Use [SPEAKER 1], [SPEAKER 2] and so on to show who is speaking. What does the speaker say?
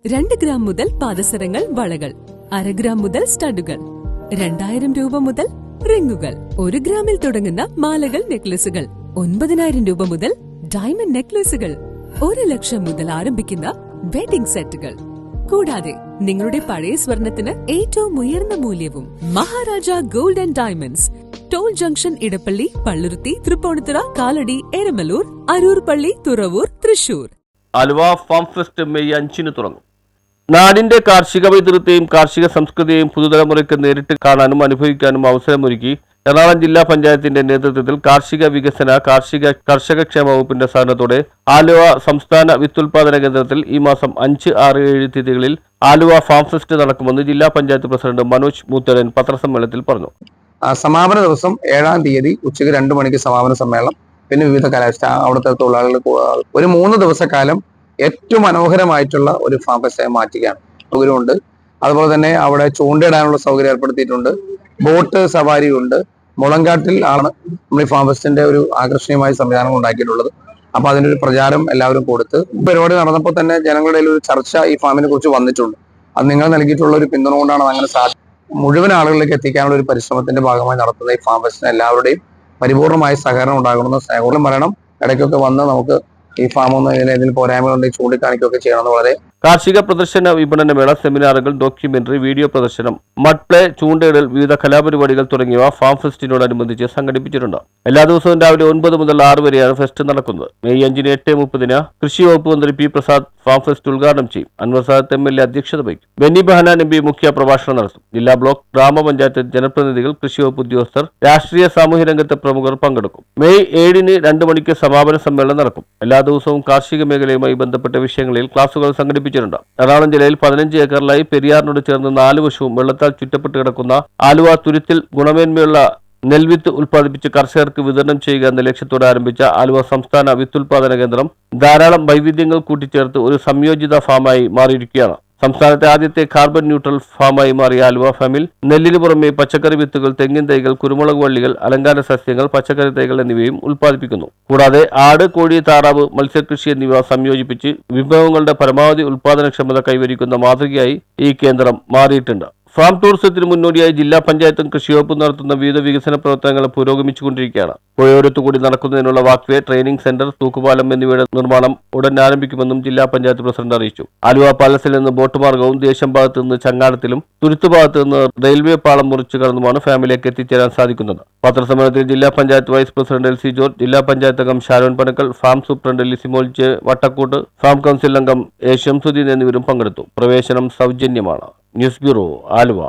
[SPEAKER 1] 2 gram മുതൽ പാദസരങ്ങൾ, വളകൾ, 1/2 gram മുതൽ സ്റ്റഡുകൾ, 2000 രൂപ മുതൽ റിങ്ങുകൾ, 1 ഗ്രാമിൽ തുടങ്ങുന്ന മാലകൾ, നെക്ലസുകൾ, 9000 രൂപ മുതൽ ഡയമണ്ട് നെക്ലസുകൾ, 1 ലക്ഷം മുതൽ ആരംഭിക്കുന്ന വെഡിംഗ് സെറ്റുകൾ. കൂടാതെ നിങ്ങളുടെ പഴയ സ്വർണത്തിന് ഏറ്റവും ഉയർന്ന മൂല്യവും. Maharaja gold and diamonds, toll junction, Edappally, Palluruthy, Tripunithura, Kalady, Eramalloor, Aroor Palli, Thuravoor, Thrissur.
[SPEAKER 2] Aluva farm fest May 5-ന് തുടങ്ങും. നാടിന്റെ കാർഷിക പൈതൃകത്തെയും കാർഷിക സംസ്കൃതിയെയും പുതുതലമുറയ്ക്ക് നേരിട്ട് കാണാനും അനുഭവിക്കാനും അവസരമൊരുക്കി എറണാകുളം ജില്ലാ പഞ്ചായത്തിന്റെ നേതൃത്വത്തിൽ കാർഷിക വികസന കർഷകക്ഷേമ വകുപ്പിന്റെ സഹകരണത്തോടെ ആലുവ സംസ്ഥാന വിത്തുൽപാദന കേന്ദ്രത്തിൽ ഈ മാസം 5, 6, 7 തീയതികളിൽ ആലുവ ഫാം ഫെസ്റ്റ് നടക്കുമെന്ന് ജില്ലാ പഞ്ചായത്ത് പ്രസിഡന്റ് മനോജ് മൂത്തരൻ പത്രസമ്മേളനത്തിൽ പറഞ്ഞു.
[SPEAKER 3] സമാപന ദിവസം 7-ാം തീയതി ഉച്ചയ്ക്ക് 2 മണിക്ക് സമാപന സമ്മേളനം. പിന്നെ വിവിധ അവിടുത്തെ തൊഴിലാളികൾ ഒരു 3 ദിവസക്കാലം ഏറ്റവും മനോഹരമായിട്ടുള്ള ഒരു ഫാം ഫെസ്റ്റായി മാറ്റുകയാണ്. സൗകര്യമുണ്ട്. അതുപോലെ തന്നെ അവിടെ ചൂണ്ടയിടാനുള്ള സൗകര്യം ഏർപ്പെടുത്തിയിട്ടുണ്ട്. ബോട്ട് സവാരിയുണ്ട്. മുളങ്കാട്ടിൽ ആണ് നമ്മൾ ഈ ഫാം ഫെസ്റ്റിന്റെ ഒരു ആകർഷണീയമായ സംവിധാനം ഉണ്ടാക്കിയിട്ടുള്ളത്. അപ്പൊ അതിന്റെ ഒരു പ്രചാരം എല്ലാവരും കൊടുത്ത് പരിപാടി നടന്നപ്പോൾ തന്നെ ജനങ്ങളുടെ ഒരു ചർച്ച ഈ ഫാമിനെ കുറിച്ച് വന്നിട്ടുണ്ട്. അത് നിങ്ങൾ നൽകിയിട്ടുള്ള ഒരു പിന്തുണ കൊണ്ടാണ് അങ്ങനെ മുഴുവൻ ആളുകളിലേക്ക് എത്തിക്കാനുള്ള ഒരു പരിശ്രമത്തിന്റെ ഭാഗമായി നടത്തുന്ന ഈ ഫാം ഫെസ്റ്റിന് എല്ലാവരുടെയും പരിപൂർണമായ സഹകരണം ഉണ്ടാകണമെന്ന് സ്നേഹപൂർവ്വം പറയണം. ഇടയ്ക്കൊക്കെ വന്ന് നമുക്ക് ഈ ഫാം ഒന്ന് ഇതിൽ പോരായ്മകളുണ്ടെങ്കിൽ ചൂണ്ടിക്കാണിക്കുകയൊക്കെ ചെയ്യണമെന്ന് വളരെ.
[SPEAKER 2] കാർഷിക പ്രദർശന വിപണനമേള, സെമിനാറുകൾ, ഡോക്യുമെന്ററി, വീഡിയോ പ്രദർശനം, മഡ് പ്ലേ, ചൂണ്ടയിടൽ, വിവിധ കലാപരിപാടികൾ തുടങ്ങിയവ ഫാം ഫെസ്റ്റിനോടനുബന്ധിച്ച് സംഘടിപ്പിച്ചിട്ടുണ്ട്. എല്ലാ ദിവസവും രാവിലെ 9 മുതൽ 6 വരെയാണ് ഫെസ്റ്റ് നടക്കുന്നത്. മെയ് 5-ന് 8:30-ന് കൃഷി വകുപ്പ് മന്ത്രി പി പ്രസാദ് ഫാം ഫെസ്റ്റ് ഉദ്ഘാടനം ചെയ്യും. അൻവർ സാദത്ത് MLA അധ്യക്ഷത വഹിക്കും. ബെന്നി ബെഹനാൻ MP മുഖ്യ പ്രഭാഷണം നടത്തും. ജില്ലാ ബ്ലോക്ക് ഗ്രാമപഞ്ചായത്ത് ജനപ്രതിനിധികൾ, കൃഷി വകുപ്പ് ഉദ്യോഗസ്ഥർ, രാഷ്ട്രീയ സാമൂഹ്യ രംഗത്തെ പ്രമുഖർ പങ്കെടുക്കും. മെയ് 7-ന് 2 മണിക്ക് സമാപന സമ്മേളനം നടക്കും. എല്ലാ ദിവസവും കാർഷിക മേഖലയുമായി ബന്ധപ്പെട്ട വിഷയങ്ങളിൽ ക്ലാസുകൾ സംഘടിപ്പിച്ചിട്ടുണ്ട്. എറണാകുളം ജില്ലയിൽ 15 ഏക്കറിലായി പെരിയാറിനോട് ചേർന്ന് 4 വശവും വെള്ളത്താൽ ചുറ്റപ്പെട്ട് കിടക്കുന്ന ആലുവ തുരുത്തിൽ ഗുണമേന്മയുള്ള നെൽവിത്ത് ഉൽപ്പാദിപ്പിച്ച് കർഷകർക്ക് വിതരണം ചെയ്യുക എന്ന ലക്ഷ്യത്തോടെ ആരംഭിച്ച ആലുവ സംസ്ഥാന വിത്തുൽപാദന കേന്ദ്രം ധാരാളം വൈവിധ്യങ്ങൾ കൂട്ടിച്ചേർത്ത് ഒരു സംയോജിത ഫാമായി മാറിയിരിക്കുകയാണ്. സംസ്ഥാനത്തെ ആദ്യത്തെ കാർബൺ ന്യൂട്രൽ ഫാമായി മാറിയ ആലുവ ഫാമിൽ നെല്ലിന് പുറമെ പച്ചക്കറി വിത്തുകൾ, തെങ്ങിൻ തൈകൾ, കുരുമുളക് വള്ളികൾ, അലങ്കാര സസ്യങ്ങൾ, പച്ചക്കറി തൈകൾ എന്നിവയും ഉൽപ്പാദിപ്പിക്കുന്നു. കൂടാതെ ആട്, കോഴി, താറാവ്, മത്സ്യകൃഷി എന്നിവ സംയോജിപ്പിച്ച് വിഭവങ്ങളുടെ പരമാവധി ഉൽപ്പാദനക്ഷമത കൈവരിക്കുന്ന മാതൃകയായി ഈ കേന്ദ്രം മാറിയിട്ടുണ്ട്. ഫാം ടൂറിസത്തിന് മുന്നോടിയായി ജില്ലാ പഞ്ചായത്തും കൃഷിവകുപ്പും നടത്തുന്ന വിവിധ വികസന പ്രവർത്തനങ്ങൾ പുരോഗമിച്ചുകൊണ്ടിരിക്കുകയാണ്. പുഴയോരത്തുകൂടി നടക്കുന്നതിനുള്ള വാക്വേ, ട്രെയിനിംഗ് സെന്റർ, തൂക്കുപാലം എന്നിവയുടെ നിർമ്മാണം ഉടൻ ആരംഭിക്കുമെന്നും ജില്ലാ പഞ്ചായത്ത് പ്രസിഡന്റ് അറിയിച്ചു. ആലുവ പാലസിൽ നിന്ന് ബോട്ട് മാർഗവും ദേശം ഭാഗത്ത് നിന്ന് ചങ്ങാടത്തിലും തുരുത്തു ഭാഗത്ത് നിന്ന് റെയിൽവേ പാളം മുറിച്ചു കടന്നുമാണ് ഫാമിലേക്ക് എത്തിച്ചേരാൻ സാധിക്കുന്നത്. പത്രസമ്മേളനത്തിൽ ജില്ലാ panchayat vice president LC George, ജില്ലാ പഞ്ചായത്ത് അംഗം Sharon Panakkal, farm superintendent Lisimol J Vattakkoottu, farm council അംഗം A. ശംസുദ്ദീൻ എന്നിവരും പങ്കെടുത്തു. പ്രവേശനം സൗജന്യമാണ്. News bureau, Aluva.